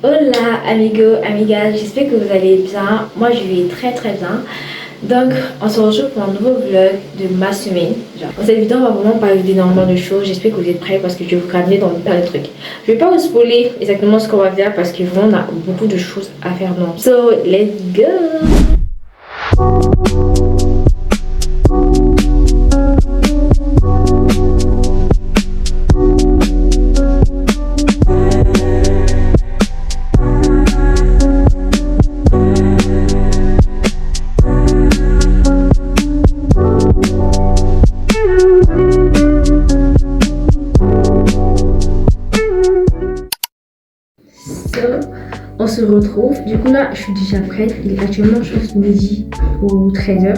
Hola amigos, amigas, j'espère que vous allez bien. Moi je vais très bien. Donc on se retrouve pour un nouveau vlog de ma semaine. Dans cette vidéo on va vraiment parler d'énormément de choses. J'espère que vous êtes prêts parce que je vais vous ramener dans plein de trucs. Je vais pas vous spoiler exactement ce qu'on va faire parce que vraiment on a beaucoup de choses à faire non. So let's go. On se retrouve, du coup là je suis déjà prête, il est actuellement je pense midi ou 13h.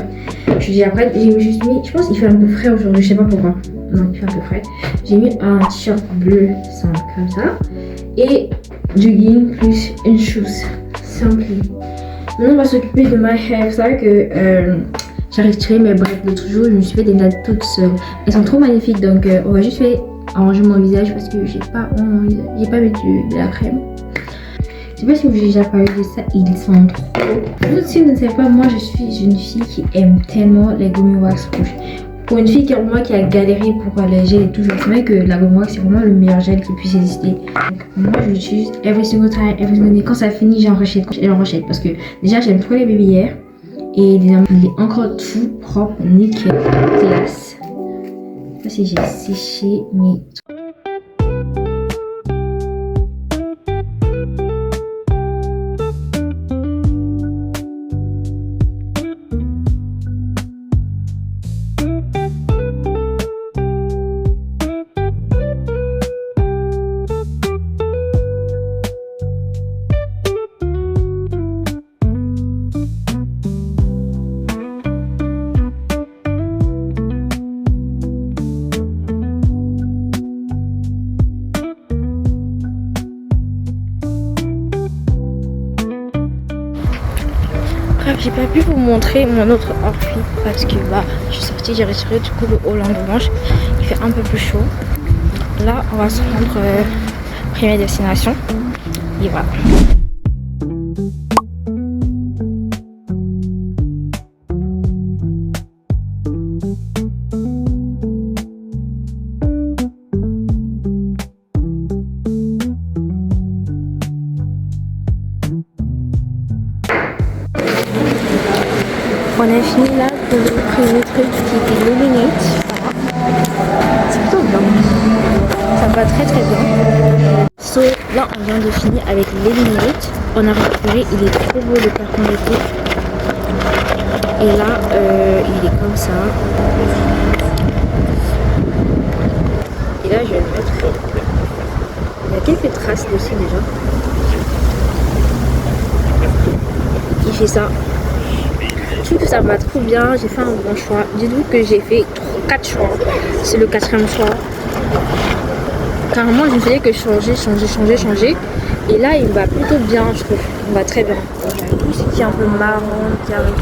Je suis déjà prête, j'ai juste mis, je pense qu'il fait un peu frais aujourd'hui, je sais pas pourquoi. Non il fait un peu frais. J'ai mis un t-shirt bleu simple comme ça et jogging plus une shoes simple. Maintenant on va s'occuper de ma hair. Vous savez que j'ai retiré mes braids l'autre jour, je me suis fait des nattes toutes seules. Elles sont trop magnifiques donc on va juste faire arranger mon visage parce que j'ai pas mis de la crème. Je sais pas si vous avez déjà parlé de ça, ils sont trop. Si vous ne savez pas, moi je suis une fille qui aime tellement les gummy wax rouges. Pour une fille comme moi qui a galéré pour les gels et tout, je sais que la gummy wax c'est vraiment le meilleur gel qui puisse exister. Donc moi je l'utilise every single time, every single day. Quand ça finit, j'en rachète parce que déjà j'aime trop les baby hair et il est encore tout propre, nickel, classe. Ça c'est j'ai séché mes. Bref, j'ai pas pu vous montrer mon autre outfit parce que je suis sortie, j'ai retiré du coup le haut l'endommage. Il fait un peu plus chaud. Là, on va se rendre première destination. Et voilà. On a fini là pour le premier truc qui était l'Illuminate. C'est plutôt bien. Ça va très bien. So là on vient de finir avec l'Illuminate. On a récupéré, il est trop beau le carton d'été. Et là il est comme ça. Et là je vais le mettre. Il y a quelques traces dessus déjà. Il fait ça. Je trouve que ça va trop bien, j'ai fait un bon choix. Dites-vous que j'ai fait 4 choix. C'est le 4e choix. Carrément, je ne faisais que changer. Et là, il va plutôt bien, je trouve. Il va très bien. Tout ce qui est un peu marron, qui arrive.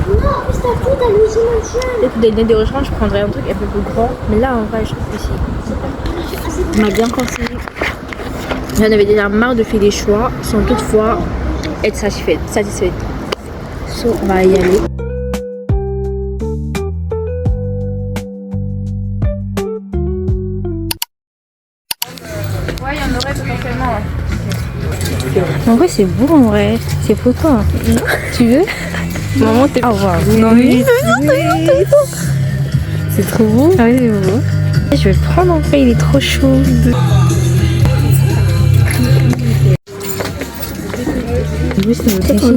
Peut-être des lunettes de rechange, je prendrais un truc un peu plus grand. Mais là, en vrai, je trouve que c'est. On m'a bien conseillé. J'en avais déjà marre de faire des choix sans toutefois être satisfaite. So, on va y aller. Ouais, il y en aurait potentiellement. En vrai, c'est beau en vrai. C'est pour toi. Tu veux? Maman, t'es. Ah, wow. Non, mais. C'est trop beau. Ah oui, c'est beau. Je vais le prendre en fait, il est trop chaud. Oui, c'est le cachet.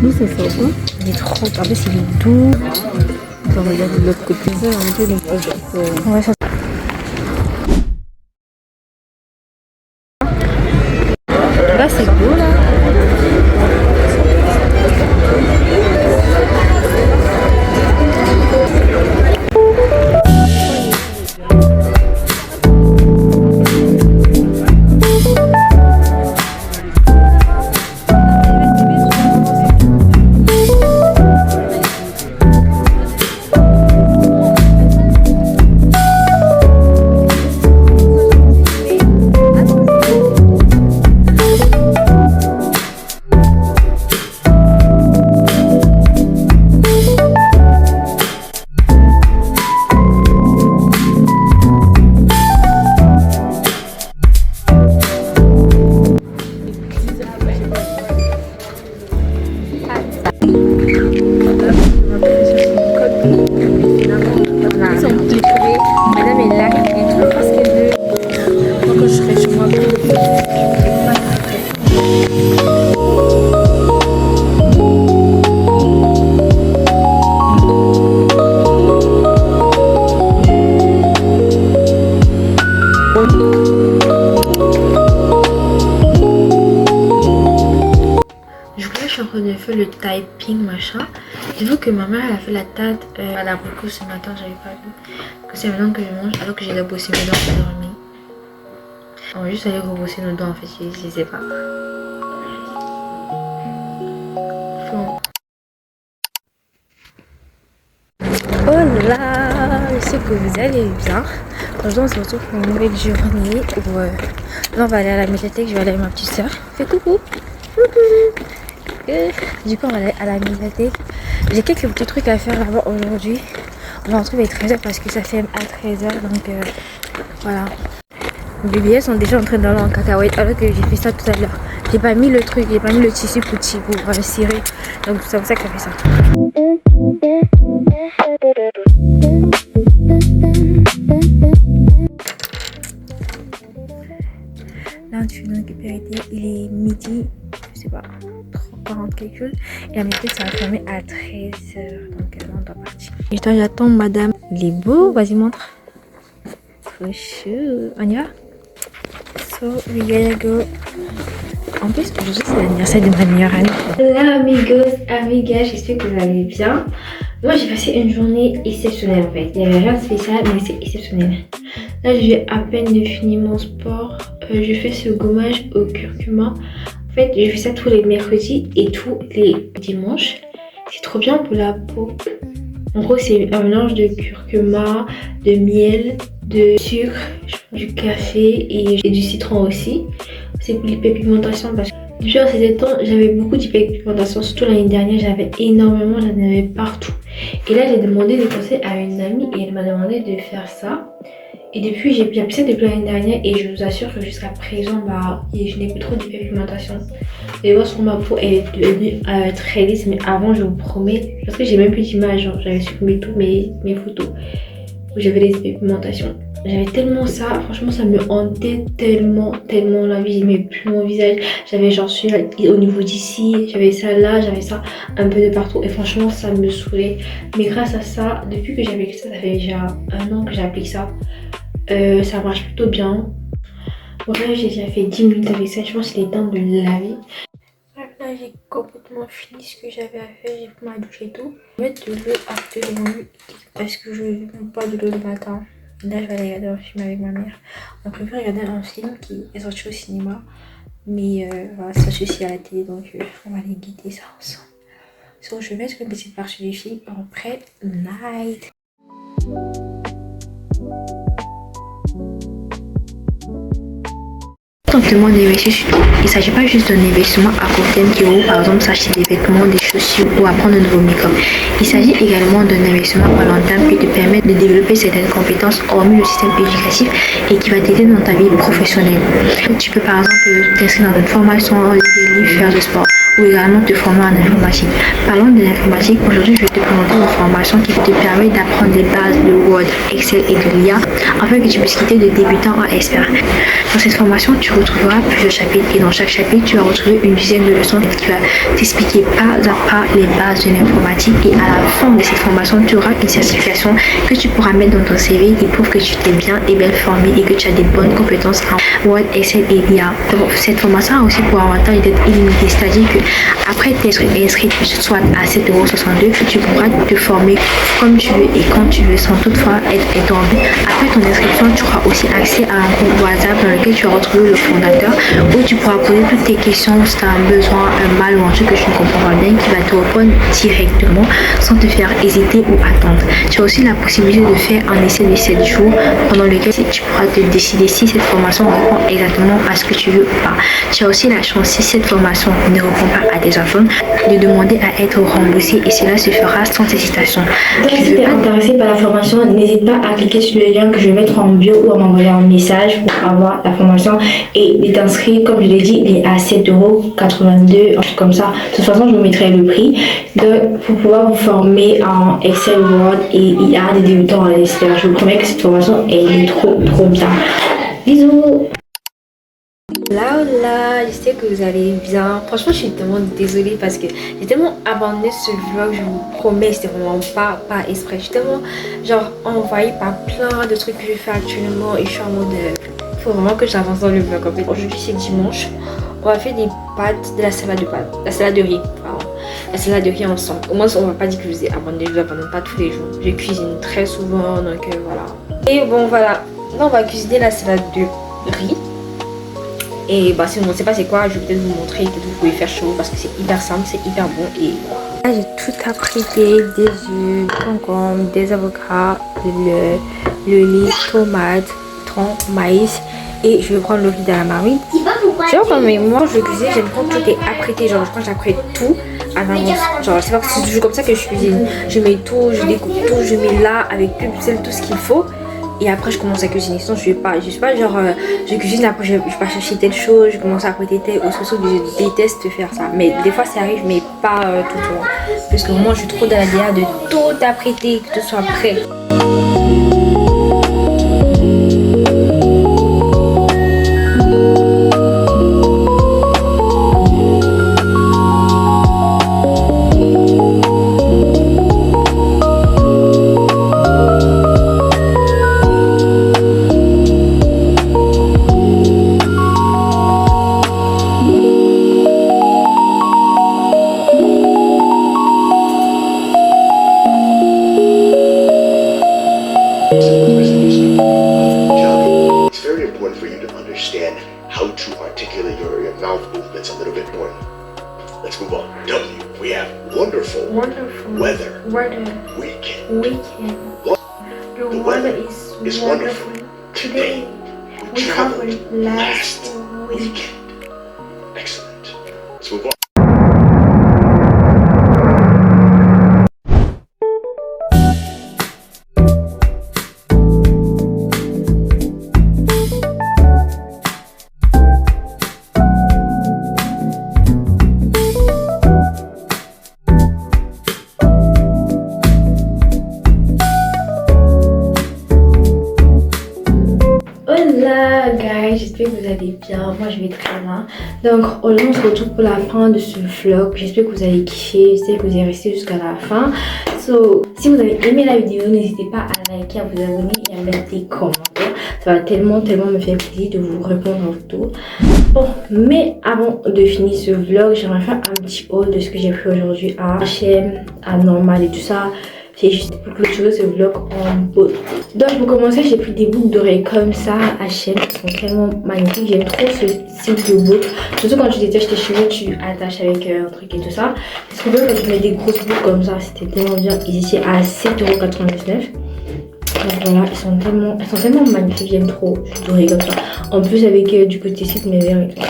Oui, ça sort pas. Il est trop. En fait, c'est doux. On regarde de l'autre côté. Un peu donc. Ouais, ça. Là, c'est beau là. train de faire le typing machin. J'ai vu que ma mère elle a fait la tarte à l'abricot ce matin, j'avais pas vu. Que c'est maintenant que je mange alors que j'ai bossé mes dents pour dormir. On va juste aller rebosser nos dents en fait, je sais pas. Bon. Oh là, je sais que vous allez bien. Aujourd'hui on se retrouve pour une nouvelle journée où là on va aller à la médiathèque, je vais aller avec ma petite soeur. Fais coucou. Du coup on va aller à la médiathèque. J'ai quelques petits trucs à faire là-bas aujourd'hui. On va retrouver 13h parce que ça ferme à 13h donc voilà. Les billets sont déjà en train d'aller en cacahuète alors que j'ai fait ça tout à l'heure. J'ai pas mis le truc, j'ai pas mis le tissu pour cirer. Donc c'est pour ça que ça fait ça. Là je suis dans récupérer, il est midi, je sais pas, 40 quelque chose. Et la méthode ça va fermer à 13h. Donc là on doit partir. Et j'attends madame. Il est beau, vas-y montre. Trop chou. On y va? So we gotta go. En plus aujourd'hui c'est l'anniversaire de ma meilleure amie. Hello amigos, amigas, j'espère que vous allez bien. Moi j'ai passé une journée exceptionnelle en fait. Il n'y avait rien de spécial mais c'est exceptionnel. Là j'ai à peine de finir mon sport. Je fais ce gommage au curcuma. En fait je fais ça tous les mercredis et tous les dimanches. C'est trop bien pour la peau. En gros c'est un mélange de curcuma, de miel, de sucre, du café et du citron aussi. C'est pour l'hyperpigmentation parce que depuis en ces temps j'avais beaucoup d'hyperpigmentation, surtout l'année dernière j'avais énormément, j'en avais partout. Et là j'ai demandé des conseils à une amie et elle m'a demandé de faire ça. Et depuis j'ai appris ça depuis l'année dernière et je vous assure que jusqu'à présent je n'ai plus trop d'hyperpigmentation. Et voir sur ma peau elle est devenue très lisse, mais avant je vous promets, parce que j'ai même plus d'image, j'avais supprimé toutes mes photos où j'avais des hyperpigmentations. J'avais tellement ça, franchement ça me hantait tellement la vie, j'aimais plus mon visage. J'avais genre celui-là au niveau d'ici, j'avais ça là, j'avais ça un peu de partout et franchement ça me saoulait. Mais grâce à ça, depuis que j'applique ça, ça fait déjà 1 an que j'applique ça, ça marche plutôt bien. Bon là j'ai déjà fait 10 minutes avec ça, je pense qu'il est temps de le laver. Là j'ai complètement fini ce que j'avais à faire, j'ai pris ma douche et tout. Je vais mettre de l'eau actuellement parce que je ne bois pas de l'eau le matin. Là je vais aller regarder un film avec ma mère. On préfère regarder un film qui est sorti au cinéma. Mais voilà, c'est sorti aussi à la télé donc on va aller guider ça ensemble. So, je vais mettre une petite partie des filles après night. Simplement d'investissement. Il ne s'agit pas juste d'un investissement à court terme qui vaut par exemple s'acheter des vêtements, des chaussures ou apprendre un nouveau make-up. Il s'agit également d'un investissement à long terme qui te permet de développer certaines compétences hormis le système éducatif et qui va t'aider dans ta vie professionnelle. Tu peux par exemple t'inscrire dans une formation, lire des livres, faire du sport ou également te former en informatique. Parlons de l'informatique, aujourd'hui je vais te présenter une formation qui te permet d'apprendre les bases de Word, Excel et de l'IA afin que tu puisses quitter de débutant à expert. Dans cette formation, tu retrouveras plusieurs chapitres et dans chaque chapitre, tu vas retrouver une dizaine de leçons qui va t'expliquer pas à pas les bases de l'informatique et à la fin de cette formation, tu auras une certification que tu pourras mettre dans ton CV qui prouve que tu t'es bien et bien formé et que tu as des bonnes compétences en Word, Excel et l'IA. Cette formation a aussi pour avantage d'être illimitée, c'est-à-dire que après t'être inscrit soit à 7,62 €, tu pourras te former comme tu veux et quand tu veux sans toutefois être interrompu. Après ton inscription, tu auras aussi accès à un groupe WhatsApp dans lequel tu vas retrouver le fondateur où tu pourras poser toutes tes questions si tu as un besoin, un mal ou un truc que tu ne comprends pas bien qui va te répondre directement sans te faire hésiter ou attendre. Tu as aussi la possibilité de faire un essai de 7 jours pendant lequel tu pourras te décider si cette formation répond exactement à ce que tu veux ou pas. Tu as aussi la chance, si cette formation ne répond pas à tes attentes, de demander à être remboursé et cela se fera sans hésitation. Si tu es intéressé par la formation, n'hésite pas à cliquer sur le lien que je vais mettre en bio ou à m'envoyer un message pour avoir la formation et il est inscrit, comme je l'ai dit, il est à 7,82 €, un truc comme ça. De toute façon, je vous mettrai le prix pour pouvoir vous former en Excel, Word et IA des débutants à l'expert. Je vous promets que cette formation elle est trop bien. Bisous. Là, je sais que vous allez bien. Franchement, je suis tellement désolée parce que j'ai tellement abandonné ce vlog. Je vous promets, c'était vraiment pas exprès. Je suis tellement genre envahie par plein de trucs que je fais actuellement et je suis en mode faut vraiment que j'avance dans le vlog. En fait, aujourd'hui c'est dimanche. On va faire des pâtes, de la salade de pâtes, la salade de riz. Pardon. la salade de riz ensemble. Au moins on va pas dire que je vous ai abandonné, je vous abandonne pas tous les jours. Je cuisine très souvent, donc voilà. Et bon voilà, là on va cuisiner la salade de riz. Et bah si vous ne savez pas c'est quoi, je vais peut-être vous montrer, peut-être vous pouvez faire chaud parce que c'est hyper simple, c'est hyper bon et voilà. Là j'ai tout apprêté, des œufs, des concombres, des avocats, le lait, tomates, thon, maïs et je vais prendre le riz dans la marmite. Genre mais moi je cuisine, j'aime quand tout est apprêté, genre je crois que j'apprête tout à l'avance. Genre c'est pas que c'est toujours comme ça que je cuisine. Je mets tout, je découpe tout, je mets là avec tout, tout ce qu'il faut. Et après je commence à cuisiner, sinon je suis pas genre je cuisine après je vais pas chercher telle chose, je commence à apprêter telle autre chose, je déteste faire ça. Mais des fois ça arrive mais pas tout le temps. Parce que moi je suis trop dans la DA de tout apprêter, que tout soit prêt. Wonderful weather. Weekend. The weather is wonderful. Today we traveled last weekend. Excellent. Let's move on. Hola guys, j'espère que vous allez bien, moi je vais très bien. Donc aujourd'hui on se retrouve pour la fin de ce vlog, j'espère que vous avez kiffé, j'espère que vous êtes resté jusqu'à la fin. So, si vous avez aimé la vidéo, n'hésitez pas à liker, à vous abonner et à mettre des commentaires. Ça va tellement me faire plaisir de vous répondre en tout. Bon, mais avant de finir ce vlog, j'aimerais faire un petit haul de ce que j'ai fait aujourd'hui à H&M, à Normal et tout ça. C'est juste pour clôturer ce vlog en beauté. Donc pour commencer, j'ai pris des boucles d'oreilles comme ça à H&M qui sont tellement magnifiques. J'aime trop ce style de boucle. Surtout quand tu détaches tes cheveux, tu attaches avec un truc et tout ça. C'est trop bien quand tu mets des grosses boucles comme ça. C'était tellement bien. Ils étaient à 7,99 €. Donc voilà, elles sont tellement magnifiques. J'aime trop. Je d'oreilles comme ça. En plus avec du côté ci mes verres et tout.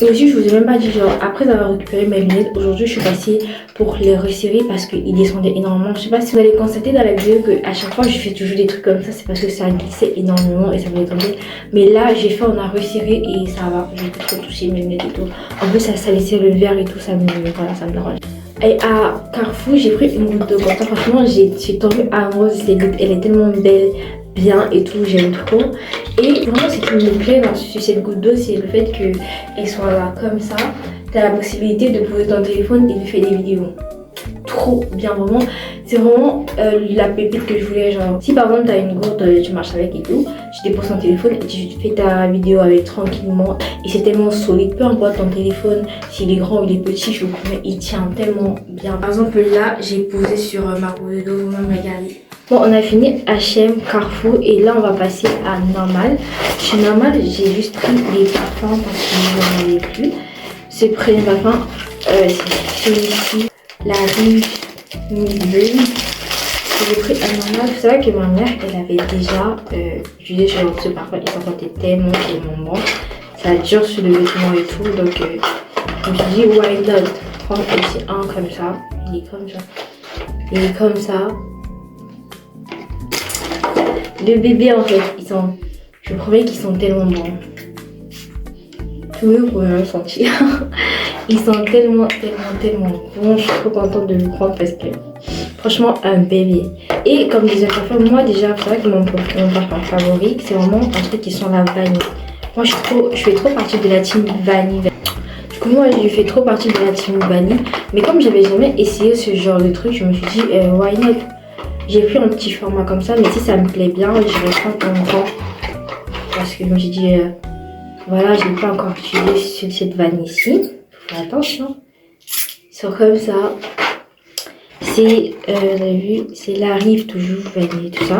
Et aussi je vous ai même pas dit, genre après avoir récupéré mes lunettes, aujourd'hui je suis passée pour les resserrer parce qu'ils descendaient énormément. Je sais pas si vous allez constater dans la vidéo que à chaque fois je fais toujours des trucs comme ça, c'est parce que ça glissait énormément et ça me détendait. Mais là j'ai fait, on a resserré et ça va, j'ai pas trop touché mes lunettes et tout. En plus ça laissait le verre et tout, ça me dérange. Et à Carrefour j'ai pris une goutte d'eau comme ça, franchement j'ai tombé amoureuse de cette goutte, elle est tellement belle, bien et tout, j'aime trop. Et vraiment ce qui me plaît dans cette goutte d'eau, c'est le fait qu'elle soit là comme ça. Tu as la possibilité de poser ton téléphone et de faire des vidéos. Trop bien, vraiment. C'est vraiment la pépite que je voulais. Genre, si par exemple tu as une gourde, tu marches avec et tout, tu déposes ton téléphone et tu fais ta vidéo avec tranquillement. Et c'est tellement solide, peu importe ton téléphone, s'il est grand ou il est petit, je vous promets, il tient tellement bien. Par exemple là, j'ai posé sur ma goutte d'eau, vous-même regardez. Bon, on a fini H&M, Carrefour et là on va passer à Normal. Chez Normal, j'ai juste pris les parfums parce que je n'en avais plus. Ce premier parfum, c'est celui-ci, la Rouge Midburn. J'ai pris à Normal. C'est vrai que ma mère, elle avait déjà utilisé ce parfum et ça sentait tellement bon. Ça dure sur le vêtement et tout, donc je me suis dit why not prendre aussi un comme ça. Il est comme ça. Il est comme ça. Les bébés en fait, je vous promets qu'ils sont tellement bons. Tout le monde pourrait le sentir. Ils sont tellement bons. Je suis trop contente de le prendre parce que franchement un bébé. Et comme disait parfois, moi déjà c'est vrai que mon parfum favori, c'est vraiment un truc qui sent la vanille. Moi je fais trop partie de la team vanille. Du coup moi je fais trop partie de la team vanille. Mais comme j'avais jamais essayé ce genre de truc, je me suis dit why not. J'ai pris un petit format comme ça, mais si ça me plaît bien, je vais prendre un grand. Parce que je me suis dit, voilà, je n'ai pas encore utilisé cette vanille ici. Faut faire attention. Ils sont comme ça. C'est, vous avez vu, c'est la rive toujours vanille, tout ça.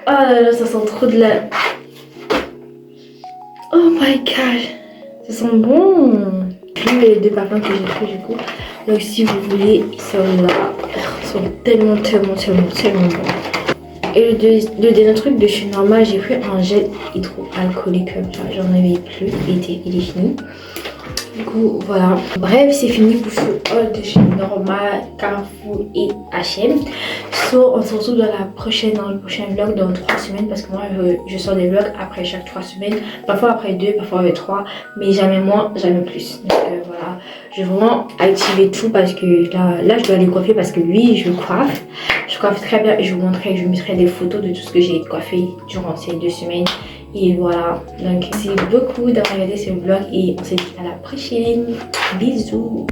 Oh là là, ça sent trop de la... Oh my god, ça sent bon. Puis les deux parfums que j'ai pris du coup. Donc si vous voulez, ils sont là. Ils sont tellement bons. Et le dernier truc de chez Normal, j'ai pris un gel hydroalcoolique comme ça. J'en avais plus, il est fini. Du coup, voilà. Bref, c'est fini pour ce haul de chez Normal, Carrefour et H&M. So, on se retrouve dans le prochain vlog dans 3 semaines parce que moi, je sors des vlogs après chaque 3 semaines. Parfois après 2, parfois après 3, mais jamais moins, jamais plus. Donc voilà, je vais vraiment activer tout parce que là, je dois aller coiffer parce que lui, je coiffe. Je coiffe très bien et je vous montrerai, je vous mettrai des photos de tout ce que j'ai coiffé durant ces 2 semaines. Et voilà, donc merci beaucoup d'avoir regardé ce vlog et on se dit à la prochaine. Bisous.